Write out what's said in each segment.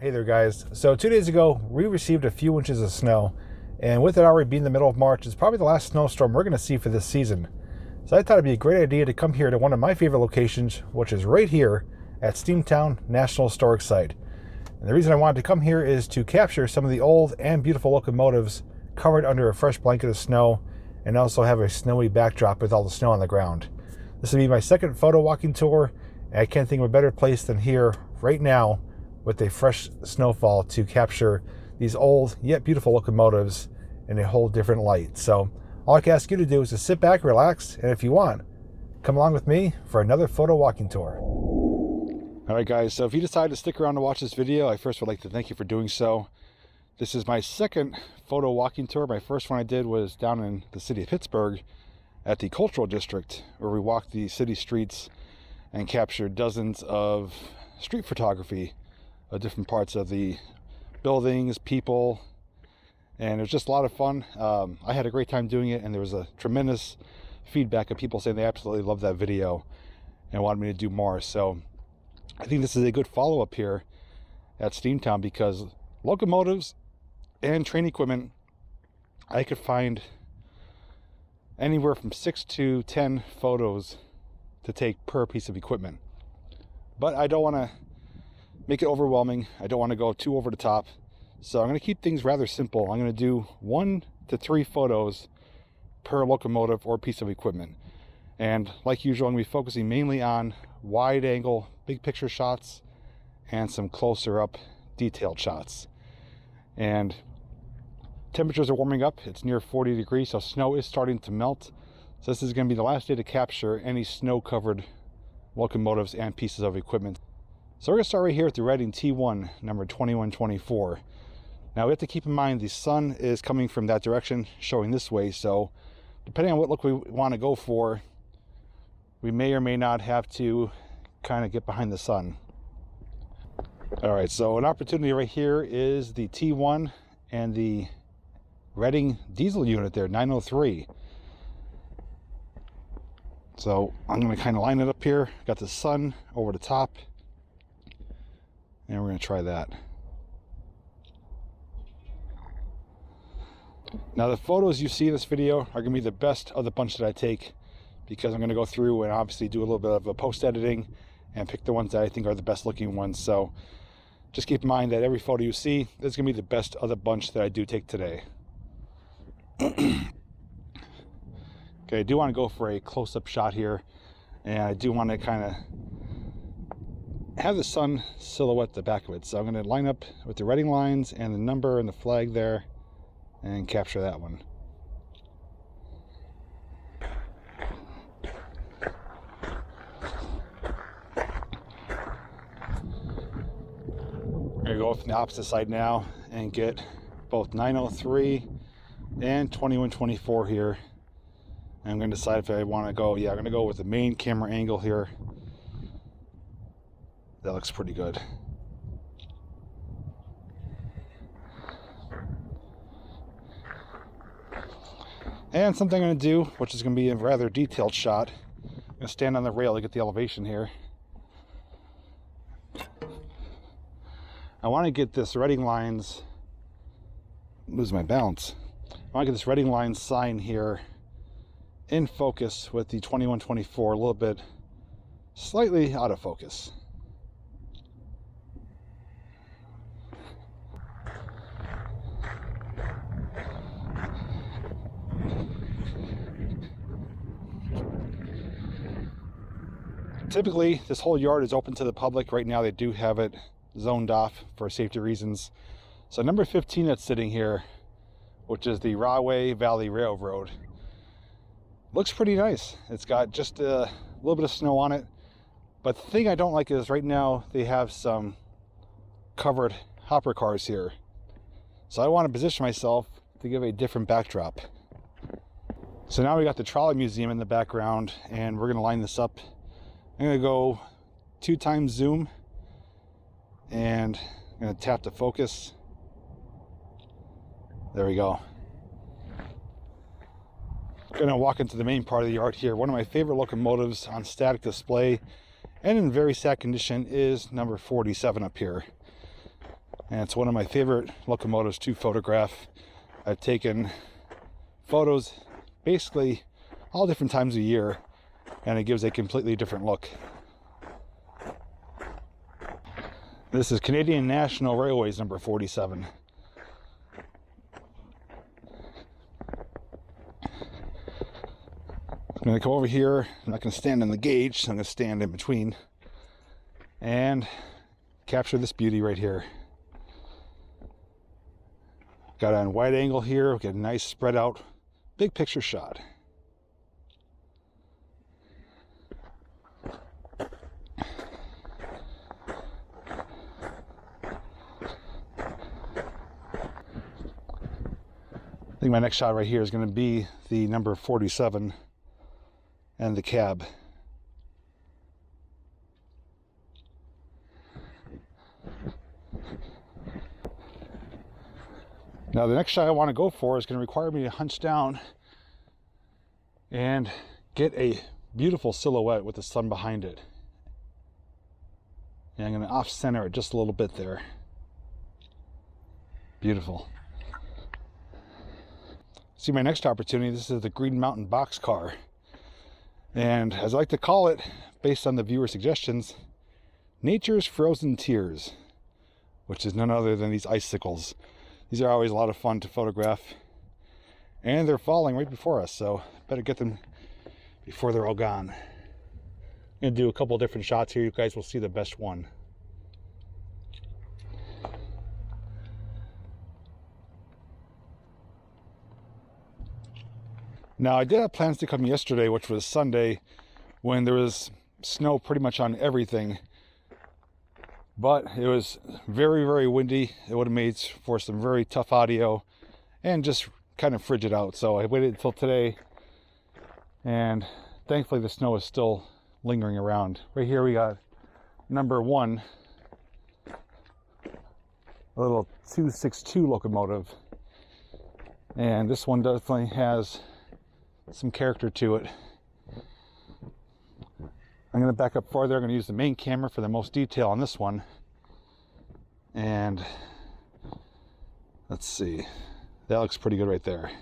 Hey there guys. So 2 days ago, we received a few inches of snow, and with it already being the middle of March, it's probably the last snowstorm we're going to see for this season. So I thought it'd be a great idea to come here to one of my favorite locations, which is right here at STEAMTOwn National Historic Site. And the reason I wanted to come here is to capture some of the old and beautiful locomotives covered under a fresh blanket of snow, and also have a snowy backdrop with all the snow on the ground. This will be my second photo walking tour, and I can't think of a better place than here right now with a fresh snowfall to capture these old yet beautiful locomotives in a whole different light. So all I can ask you to do is to sit back, relax, and if you want, come along with me for another photo walking tour. All right guys, so if you decide to stick around to watch this video, I first would like to thank you for doing so. This is my second photo walking tour. My first one I did was down in the city of Pittsburgh at the Cultural District, where we walked the city streets and captured dozens of street photography of different parts of the buildings, people, and it was just a lot of fun. I had a great time doing it, and there was a tremendous feedback of people saying they absolutely loved that video and wanted me to do more. So I think this is a good follow-up here at STEAMTOwn, because locomotives and train equipment, I could find anywhere from 6 to 10 photos to take per piece of equipment. But I don't want to make it overwhelming. I don't want to go too over the top. So I'm going to keep things rather simple. I'm going to do 1 to 3 photos per locomotive or piece of equipment. And like usual, I'm going to be focusing mainly on wide angle, big picture shots and some closer up detailed shots. And temperatures are warming up. It's near 40 degrees, so snow is starting to melt. So this is going to be the last day to capture any snow covered locomotives and pieces of equipment. So we're going to start right here at the Reading T1, number 2124. Now we have to keep in mind the sun is coming from that direction, showing this way, so depending on what look we want to go for, we may or may not have to kind of get behind the sun. Alright, so an opportunity right here is the T1 and the Reading diesel unit there, 903. So I'm going to kind of line it up here, got the sun over the top, and we're going to try that. Now the photos you see in this video are going to be the best of the bunch that I take, because I'm going to go through and obviously do a little bit of a post editing and pick the ones that I think are the best looking ones. So just keep in mind that every photo you see is going to be the best of the bunch that I do take today. Okay, I do want to go for a close-up shot here, and I do want to kind of have the sun silhouette the back of it. So I'm going to line up with the Reading lines and the number and the flag there and capture that one. I'm going to go from the opposite side now and get both 903 and 2124 here. And I'm going to decide if I want to go, I'm going to go with the main camera angle here. That looks pretty good. And something I'm going to do, which is going to be a rather detailed shot, I'm going to stand on the rail to get the elevation here. I want to get this Reading lines, lose my balance. I want to get this Reading lines sign here in focus with the 2124 a little bit slightly out of focus. Typically this whole yard is open to the public. Right now they do have it zoned off for safety reasons. So number 15 that's sitting here, which is the Rahway Valley Railroad, looks pretty nice. It's got just a little bit of snow on it, but the thing I don't like is right now they have some covered hopper cars here. So I want to position myself to give a different backdrop. So now we got the Trolley Museum in the background, and we're going to line this up. I'm going to go 2 times zoom, and I'm going to tap to focus. There we go. Going to walk into the main part of the yard here. One of my favorite locomotives on static display and in very sad condition is number 47 up here. and it's one of my favorite locomotives to photograph. I've taken photos basically all different times of year, and it gives a completely different look. This is Canadian National Railways number 47. I'm going to come over here. I'm not going to stand in the gauge, so I'm going to stand in between and capture this beauty right here. Got it on wide angle here. We get a nice spread out big picture shot. I think my next shot right here is going to be the number 47 and the cab. Now the next shot I want to go for is going to require me to hunch down and get a beautiful silhouette with the sun behind it. And I'm going to off-center it just a little bit there. Beautiful. See, my next opportunity, this is the Green Mountain boxcar. And as I like to call it, based on the viewer suggestions, Nature's Frozen Tears, which is none other than these icicles. These are always a lot of fun to photograph, and they're falling right before us, so better get them before they're all gone. I'm going to do a couple different shots here. You guys will see the best one. Now, I did have plans to come yesterday, which was Sunday, when there was snow pretty much on everything. But it was very, very windy. It would have made for some very tough audio and just kind of frigid out. So I waited until today, and thankfully the snow is still lingering around. Right here we got number 1, a little 262 locomotive. And this one definitely has some character to it. I'm going to back up farther. I'm going to use the main camera for the most detail on this one. And let's see. That looks pretty good right there.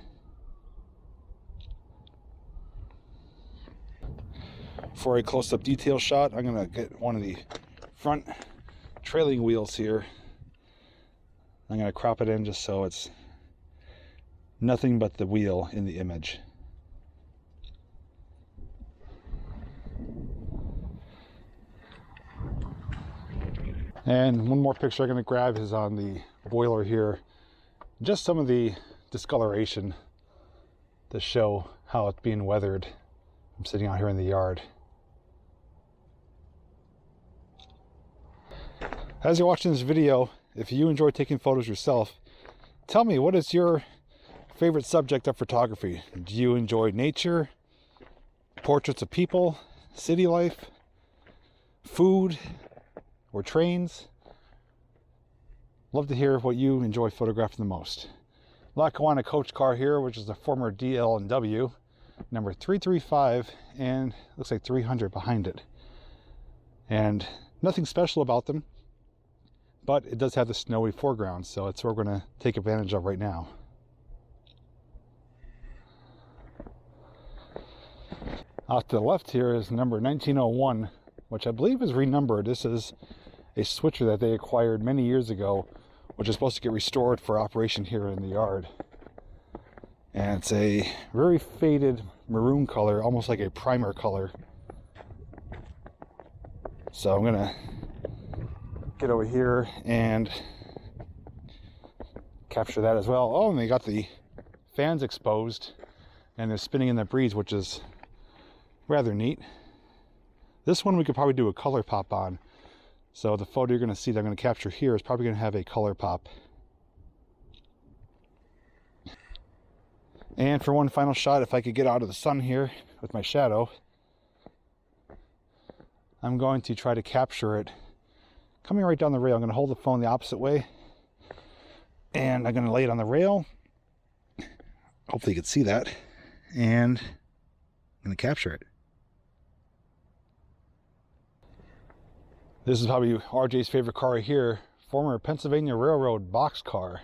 For a close-up detail shot, I'm going to get one of the front trailing wheels here. I'm going to crop it in just so it's nothing but the wheel in the image. And one more picture I'm going to grab is on the boiler here. Just some of the discoloration to show how it's being weathered. I'm sitting out here in the yard. As you're watching this video, if you enjoy taking photos yourself, tell me, what is your favorite subject of photography? Do you enjoy nature, portraits of people, city life, food, or trains? Love to hear what you enjoy photographing the most. Lackawanna coach car here, which is a former DL&W, number 335, and looks like 300 behind it. And nothing special about them, but it does have the snowy foreground, so it's what we're going to take advantage of right now. Off to the left here is number 1901, which I believe is renumbered. This is a switcher that they acquired many years ago, which is supposed to get restored for operation here in the yard. And it's a very faded maroon color, almost like a primer color. So I'm gonna get over here and capture that as well. Oh, and they got the fans exposed and they're spinning in the breeze, which is rather neat. This one we could probably do a color pop on. So the photo you're going to see that I'm going to capture here is probably going to have a color pop. And for one final shot, if I could get out of the sun here with my shadow, I'm going to try to capture it coming right down the rail. I'm going to hold the phone the opposite way, and I'm going to lay it on the rail. Hopefully you can see that. And I'm going to capture it. This is probably RJ's favorite car right here, former Pennsylvania Railroad boxcar.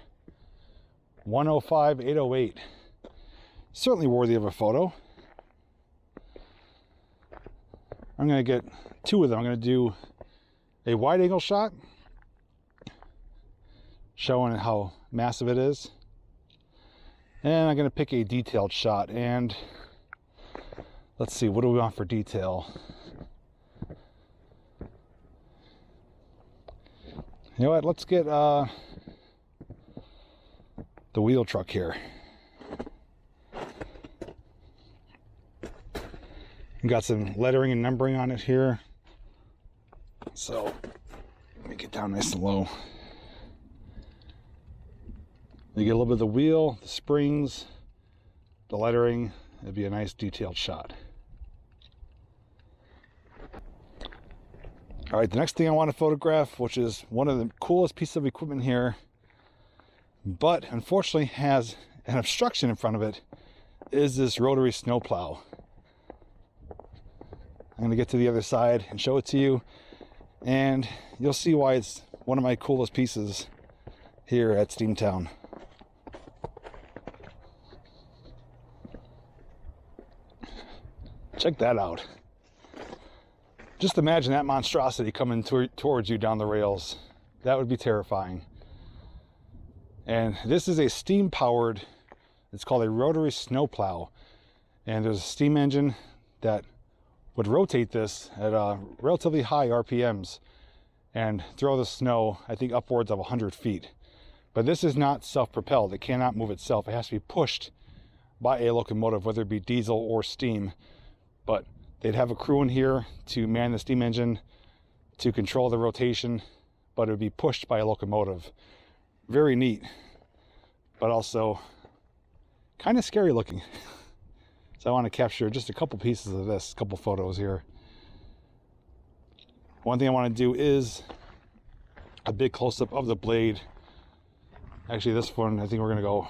105-808. Certainly worthy of a photo. I'm going to get two of them. I'm going to do a wide angle shot showing how massive it is. And I'm going to pick a detailed shot. And let's see, what do we want for detail? You know what, let's get the wheel truck here. We've got some lettering and numbering on it here. So let me get down nice and low. You get a little bit of the wheel, the springs, the lettering. It'd be a nice detailed shot. All right, the next thing I want to photograph, which is one of the coolest pieces of equipment here, but unfortunately has an obstruction in front of it, is this rotary snowplow. I'm going to get to the other side and show it to you, and you'll see why it's one of my coolest pieces here at STEAMTOWN. Check that out. Just imagine that monstrosity coming towards you down the rails. That would be terrifying. And this is a steam-powered, it's called a rotary snowplow. And there's a steam engine that would rotate this at relatively high RPMs and throw the snow, I think, upwards of 100 feet. But this is not self-propelled. It cannot move itself. It has to be pushed by a locomotive, whether it be diesel or steam. But they'd have a crew in here to man the steam engine to control the rotation, but it would be pushed by a locomotive. Very neat, but also kind of scary looking. So I want to capture just a couple pieces of this, a couple photos here. One thing I want to do is a big close-up of the blade. Actually, this one, I think we're going to go,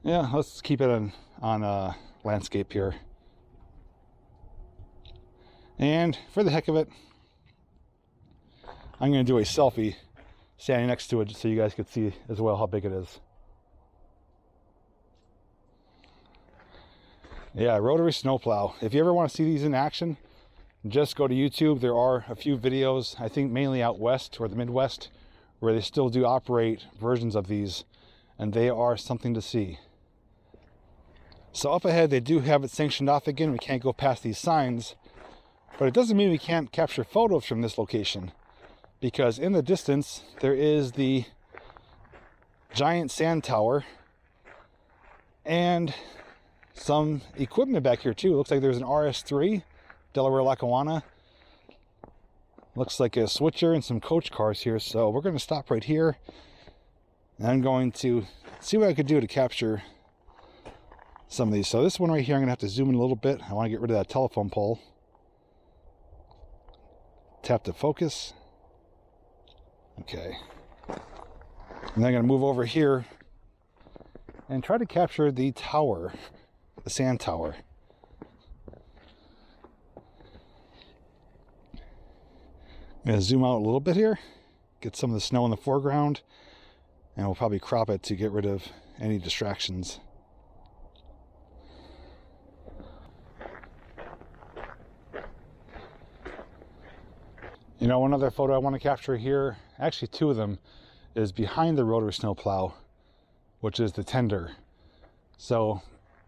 yeah, let's keep it on landscape here. And for the heck of it, I'm going to do a selfie standing next to it just so you guys can see as well how big it is. Yeah, rotary snowplow. If you ever want to see these in action, just go to YouTube. There are a few videos, I think mainly out west or the Midwest, where they still do operate versions of these, and they are something to see. So up ahead, they do have it sanctioned off again. We can't go past these signs. But it doesn't mean we can't capture photos from this location, because in the distance there is the giant sand tower and some equipment back here too. It looks like there's an RS3, Delaware Lackawanna. Looks like a switcher and some coach cars here. So we're going to stop right here, and I'm going to see what I could do to capture some of these. So this one right here, I'm going to have to zoom in a little bit. I want to get rid of that telephone pole. Tap to focus. Okay. And then I'm going to move over here and try to capture the tower, the sand tower. I'm going to zoom out a little bit here, get some of the snow in the foreground, and we'll probably crop it to get rid of any distractions. You know, one other photo I want to capture here, actually two of them, is behind the rotary snowplow, which is the tender. So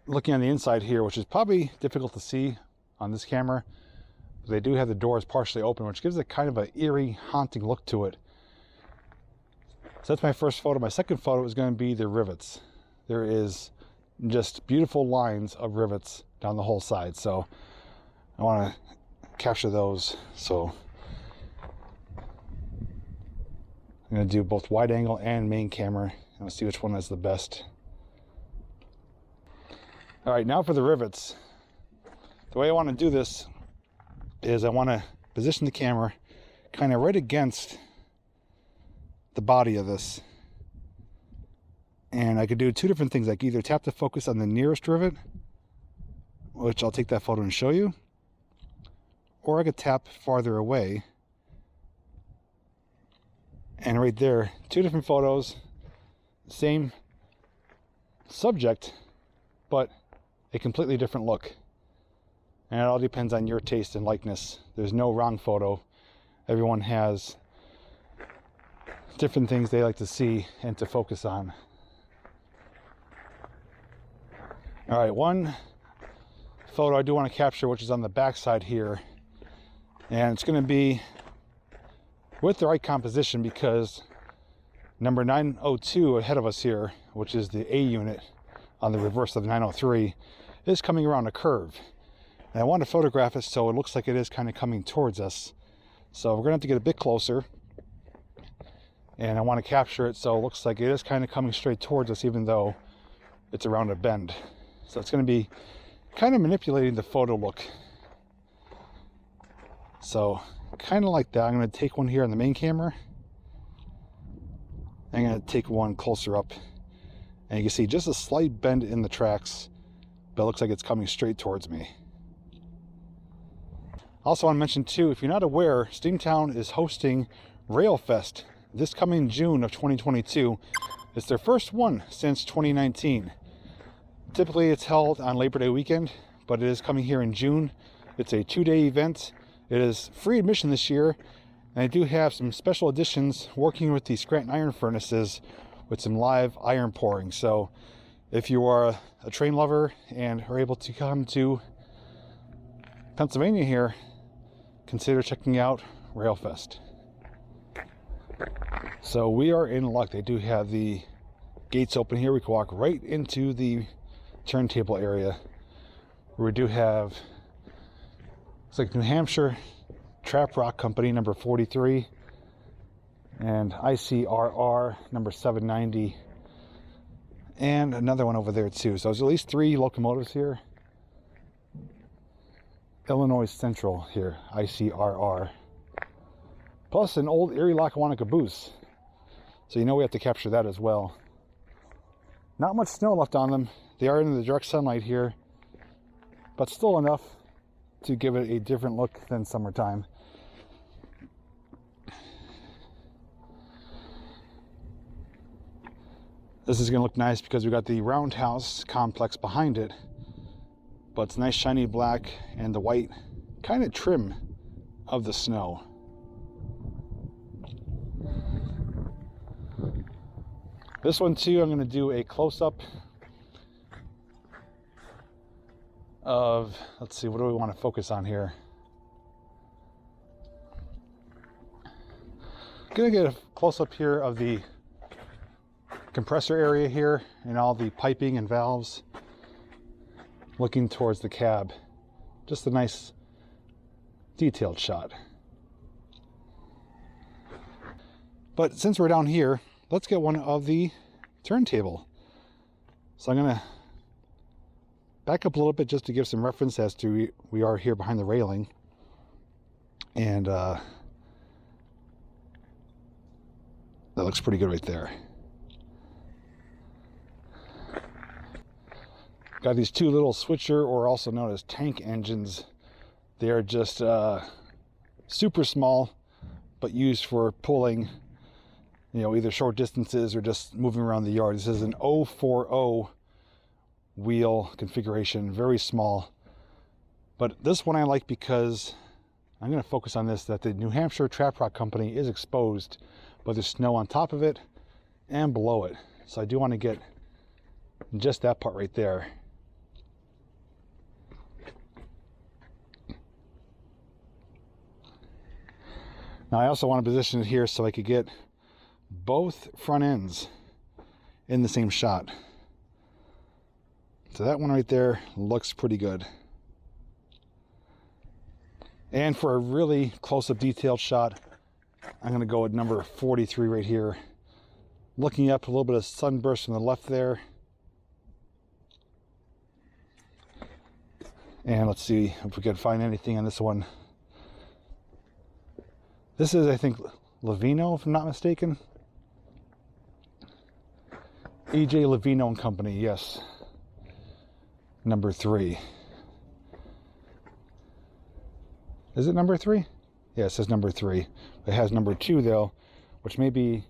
looking on the inside here, which is probably difficult to see on this camera, they do have the doors partially open, which gives it kind of an eerie, haunting look to it. So that's my first photo. My second photo is going to be the rivets. There is just beautiful lines of rivets down the whole side. So I want to capture those. So I'm going to do both wide angle and main camera, and we'll see which one is the best. All right, now for the rivets. The way I want to do this is I want to position the camera kind of right against the body of this. And I could do two different things. I could either tap the focus on the nearest rivet, which I'll take that photo and show you, or I could tap farther away And right there, two different photos, same subject, but a completely different look. And it all depends on your taste and likeness. There's no wrong photo. Everyone has different things they like to see and to focus on. All right, one photo I do want to capture, which is on the back side here. And it's going to be with the right composition, because number 902 ahead of us here, which is the A unit on the reverse of the 903, is coming around a curve. And I want to photograph it so it looks like it is kind of coming towards us. So we're going to have to get a bit closer. And I want to capture it so it looks like it is kind of coming straight towards us, even though it's around a bend. So it's going to be kind of manipulating the photo look. So kind of like that. I'm going to take one here on the main camera. I'm going to take one closer up. And you can see just a slight bend in the tracks, but it looks like it's coming straight towards me. Also, I want to mention too, if you're not aware, STEAMTOWN is hosting RailFest this coming June of 2022. It's their first one since 2019. Typically it's held on Labor Day weekend, but it is coming here in June. It's a 2-day event. It is free admission this year, and I do have some special editions working with the Scranton iron furnaces with some live iron pouring. So if you are a train lover and are able to come to Pennsylvania here, consider checking out RailFest. So we are in luck. They do have the gates open here. We can walk right into the turntable area, where we do have, it's like New Hampshire Trap Rock Company number 43 and ICRR number 790, and another one over there too. So there's at least 3 locomotives here. Illinois Central here, ICRR, plus an old Erie Lackawanna caboose. So you know we have to capture that as well. Not much snow left on them. They are in the direct sunlight here, but still enough to give it a different look than summertime. This is going to look nice because we got the roundhouse complex behind it, but it's nice shiny black and the white kind of trim of the snow. This one too, I'm going to do a close-up of, let's see, what do we want to focus on here? I'm going to get a close-up here of the compressor area here and all the piping and valves looking towards the cab. Just a nice detailed shot. But since we're down here, let's get one of the turntable. So I'm going to back up a little bit just to give some reference as to we are here behind the railing. And that looks pretty good right there. Got these 2 little switcher, or also known as tank engines. They are just super small, but used for pulling, you know, either short distances or just moving around the yard. This is an 040 wheel configuration, very small. But this one I like because I'm going to focus on this, that the New Hampshire Trap Rock Company is exposed, but there's snow on top of it and below it. So I do want to get just that part right there. Now I also want to position it here so I could get both front ends in the same shot. So that one right there looks pretty good. And for a really close-up detailed shot, I'm going to go with number 43 right here. Looking up, a little bit of sunburst from the left there. And let's see if we can find anything on this one. This is, I think, Levino, if I'm not mistaken. E.J. Levino and Company, yes. Number 3. Is it number 3? Yeah, it says number 3. It has number 2, though, which may be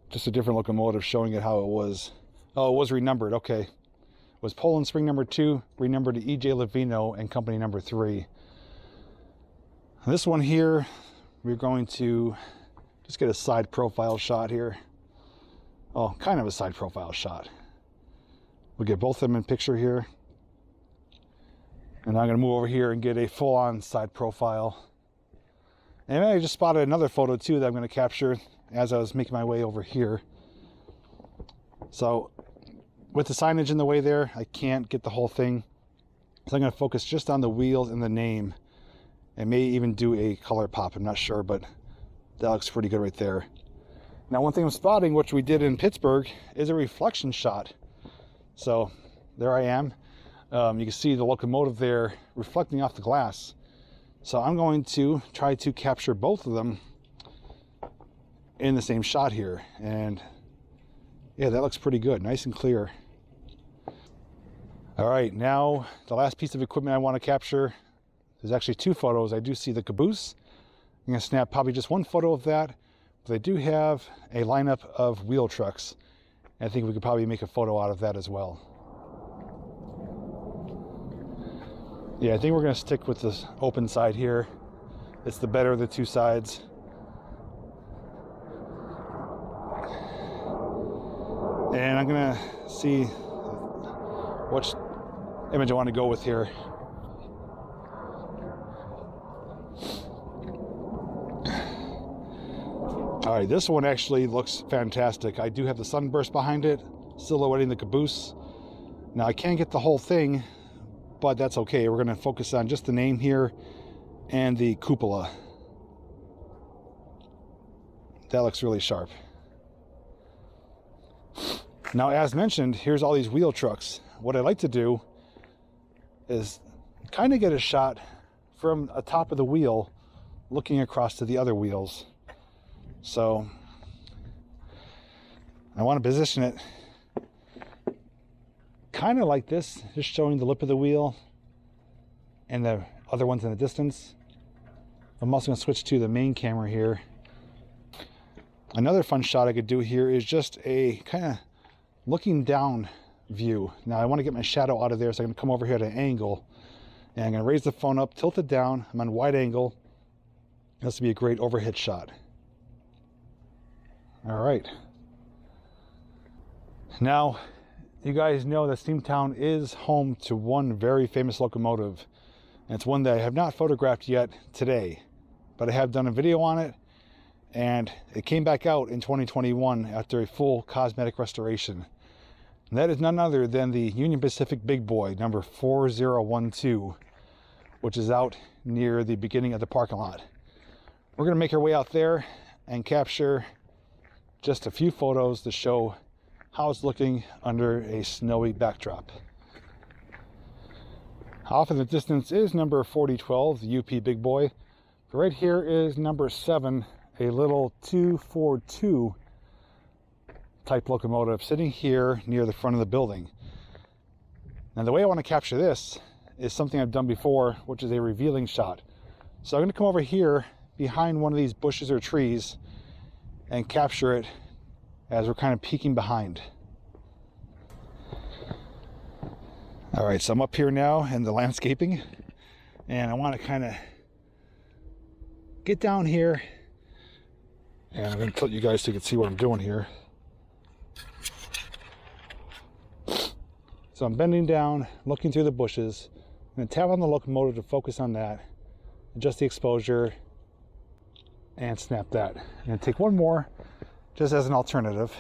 just a different locomotive showing it how it was. Oh, it was renumbered. Okay. It was Poland Spring number 2, renumbered to E.J. Levino and company number 3. This one here, we're going to just get a side profile shot here. Oh, kind of a side profile shot. We'll get both of them in picture here. And I'm going to move over here and get a full-on side profile. And I just spotted another photo too that I'm going to capture as I was making my way over here. So with the signage in the way there, I can't get the whole thing. So I'm going to focus just on the wheels and the name. And may even do a color pop, I'm not sure, but that looks pretty good right there. Now one thing I'm spotting, which we did in Pittsburgh, is a reflection shot. So there I am. You can see the locomotive there reflecting off the glass. So I'm going to try to capture both of them in the same shot here. And yeah, that looks pretty good, nice and clear. All right, now the last piece of equipment I want to capture. There's actually 2 photos. I do see the caboose. I'm going to snap probably just 1 photo of that. But I do have a lineup of wheel trucks. And I think we could probably make a photo out of that as well. Yeah, I think we're going to stick with this open side here. It's the better of the 2 sides. And I'm going to see which image I want to go with here. All right, this one actually looks fantastic. I do have the sunburst behind it, silhouetting the caboose. Now I can't get the whole thing, but that's okay. We're going to focus on just the name here and the cupola. That looks really sharp. Now, as mentioned, here's all these wheel trucks. What I'd like to do is kind of get a shot from the top of the wheel looking across to the other wheels. So I want to position it kind of like this, just showing the lip of the wheel and the other ones in the distance. I'm also going to switch to the main camera here. Another fun shot I could do here is just a kind of looking down view. Now I want to get my shadow out of there, so I'm going to come over here at an angle and I'm going to raise the phone up, tilt it down. I'm on wide angle. This would be a great overhead shot. All right. Now, you guys know that STEAMTOWN is home to one very famous locomotive. And it's one that I have not photographed yet today, but I have done a video on it, and it came back out in 2021 after a full cosmetic restoration. And that is none other than the Union Pacific Big Boy, number 4012, which is out near the beginning of the parking lot. We're going to make our way out there and capture just a few photos to show how it's looking under a snowy backdrop. Off in the distance is number 4012, the UP Big Boy. Right here is number 7, a little 242 type locomotive sitting here near the front of the building. Now the way I want to capture this is something I've done before, which is a revealing shot. So I'm going to come over here behind one of these bushes or trees and capture it as we're kind of peeking behind. All right, so I'm up here now in the landscaping, and I want to kind of get down here, and I'm going to tilt you guys so you can see what I'm doing here. So I'm bending down, looking through the bushes. I'm going to tap on the locomotive to focus on that, adjust the exposure, and snap that. I'm going to take one more just as an alternative,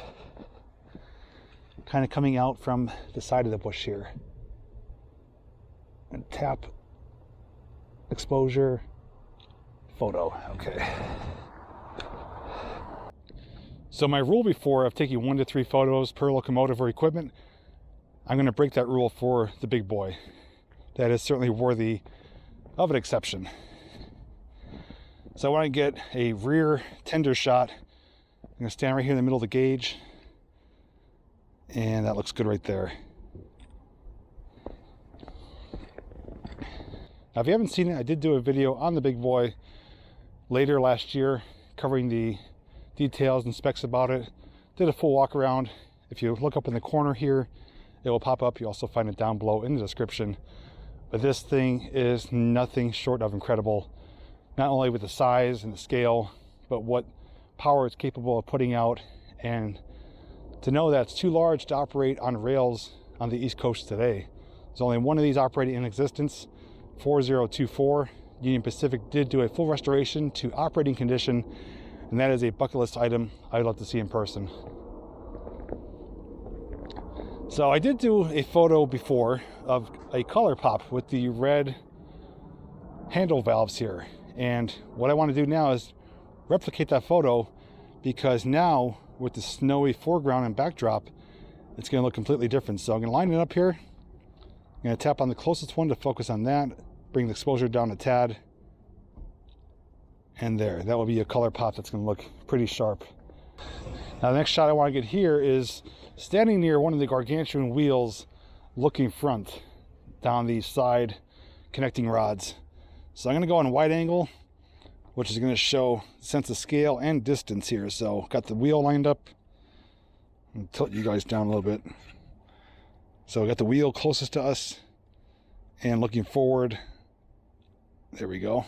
kind of coming out from the side of the bush here. And tap, exposure, photo. Okay. So my rule before of taking 1 to 3 photos per locomotive or equipment, I'm going to break that rule for the Big Boy. That is certainly worthy of an exception. So I want to get a rear tender shot. I'm going to stand right here in the middle of the gauge, and that looks good right there. Now, if you haven't seen it, I did do a video on the Big Boy later last year covering the details and specs about it. Did a full walk around. If you look up in the corner here, it will pop up. You also find it down below in the description. But this thing is nothing short of incredible, not only with the size and the scale, but what power it's capable of putting out. And to know that it's too large to operate on rails on the East Coast today. There's only one of these operating in existence, 4024. Union Pacific did do a full restoration to operating condition, and that is a bucket list item I'd love to see in person. So I did do a photo before of a color pop with the red handle valves here. And what I want to do now is replicate that photo, because now with the snowy foreground and backdrop, it's going to look completely different. So I'm going to line it up here. I'm going to tap on the closest one to focus on that, bring the exposure down a tad, and there, that will be a color pop that's going to look pretty sharp. Now the next shot I want to get here is standing near one of the gargantuan wheels, looking front down the side connecting rods. So I'm going to go on wide angle, which is going to show sense of scale and distance here. So got the wheel lined up. I'll tilt you guys down a little bit. So I got the wheel closest to us and looking forward. There we go.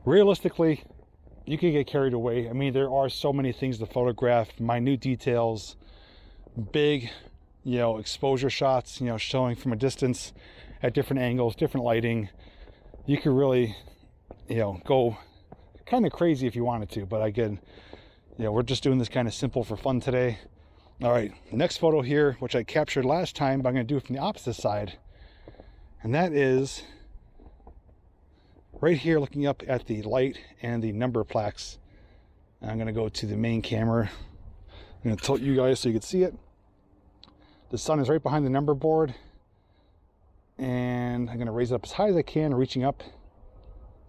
Realistically, you can get carried away. I mean, there are so many things to photograph, minute details, big, exposure shots, showing from a distance at different angles, different lighting. You could really, go kind of crazy if you wanted to, but again, we're just doing this kind of simple for fun today. All right, next photo here, which I captured last time, but I'm going to do it from the opposite side. And that is right here, looking up at the light and the number plaques. And I'm going to go to the main camera. I'm going to tilt you guys so you can see it. The sun is right behind the number board. And I'm going to raise it up as high as I can, reaching up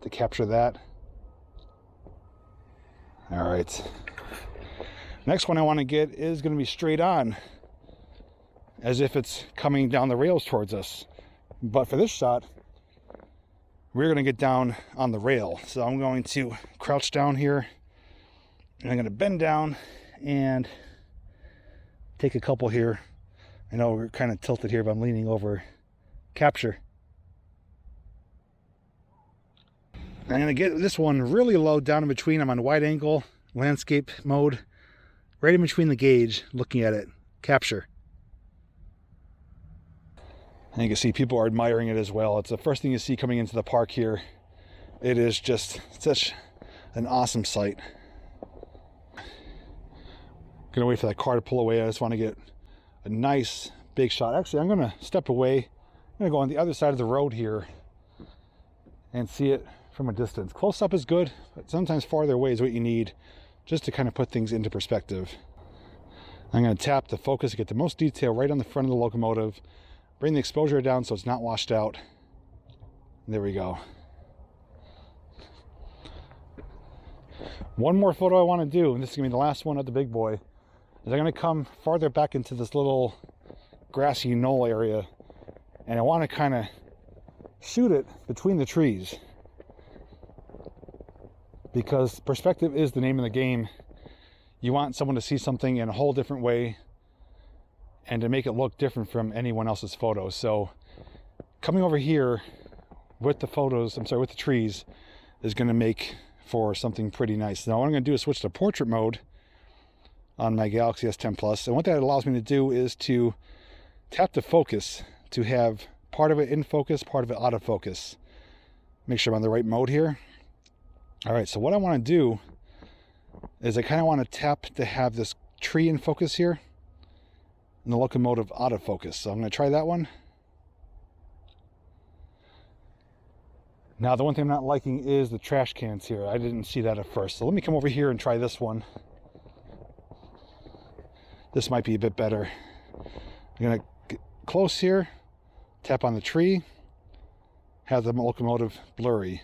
to capture that. All right. Next one I want to get is going to be straight on, as if it's coming down the rails towards us. But for this shot, we're going to get down on the rail. So I'm going to crouch down here, and I'm going to bend down and take a couple here. I know we're kind of tilted here, but I'm leaning over. Capture. I'm going to get this one really low down in between. I'm on wide angle, landscape mode, right in between the gauge, looking at it. Capture. And you can see people are admiring it as well. It's the first thing you see coming into the park here. It is just such an awesome sight. Gonna wait for that car to pull away. I just want to get a nice big shot. Actually, I'm gonna step away. I'm gonna go on the other side of the road here and see it from a distance. Close up is good, but sometimes farther away is what you need, just to kind of put things into perspective. I'm gonna tap the focus to get the most detail right on the front of the locomotive. Bring the exposure down so it's not washed out. There we go. One more photo I want to do, and this is going to be the last one of the big boy, is I'm going to come farther back into this little grassy knoll area, and I want to kind of shoot it between the trees, because perspective is the name of the game. You want someone to see something in a whole different way and to make it look different from anyone else's photos. So coming over here with the photos, with the trees, is going to make for something pretty nice. Now what I'm going to do is switch to portrait mode on my Galaxy S10 Plus. And what that allows me to do is to tap the focus to have part of it in focus, part of it out of focus. Make sure I'm on the right mode here. All right, so what I want to do is I kind of want to tap to have this tree in focus here and the locomotive out of focus. So I'm going to try that one. Now the one thing I'm not liking is the trash cans here. I didn't see that at first. So let me come over here and try this one. This might be a bit better. I'm going to get close here, tap on the tree, have the locomotive blurry.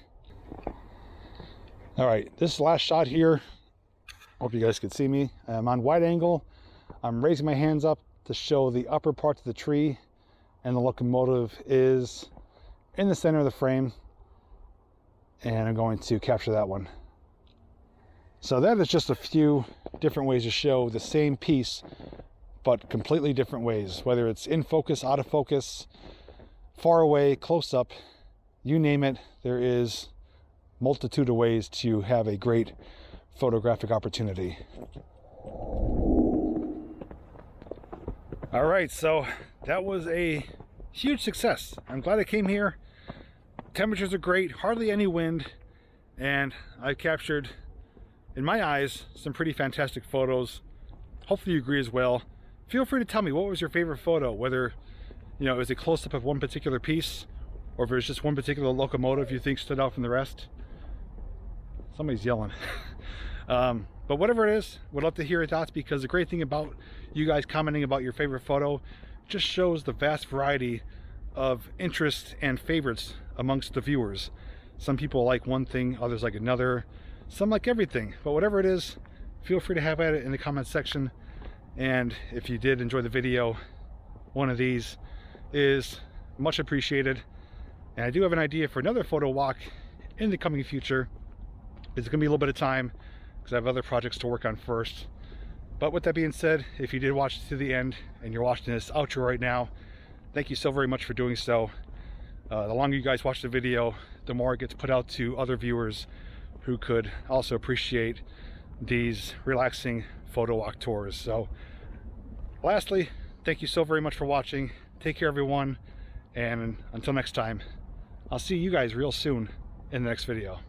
All right, this last shot here, hope you guys can see me. I'm on wide angle. I'm raising my hands up to show the upper part of the tree, and the locomotive is in the center of the frame, and I'm going to capture that one. So that is just a few different ways to show the same piece, but completely different ways, whether it's in focus, out of focus, far away, close up, you name it. There is multitude of ways to have a great photographic opportunity. All right, so that was a huge success. I'm glad I came here. Temperatures are great, hardly any wind, and I captured, in my eyes, some pretty fantastic photos. Hopefully you agree as well. Feel free to tell me, what was your favorite photo? Whether, you know, it was a close-up of one particular piece, or if it was just one particular locomotive you think stood out from the rest. Somebody's yelling. But whatever it is, would love to hear your thoughts, because the great thing about you guys commenting about your favorite photo just shows the vast variety of interests and favorites amongst the viewers. Some people like one thing, others like another, some like everything. But whatever it is, feel free to have at it in the comment section. And if you did enjoy the video, one of these is much appreciated. And I do have an idea for another photo walk in the coming future. It's gonna be a little bit of time because I have other projects to work on first. But with that being said, if you did watch to the end and you're watching this outro right now, thank you so very much for doing so. The longer you guys watch the video, the more it gets put out to other viewers who could also appreciate these relaxing photo walk tours. So lastly, thank you so very much for watching. Take care, everyone, and until next time, I'll see you guys real soon in the next video.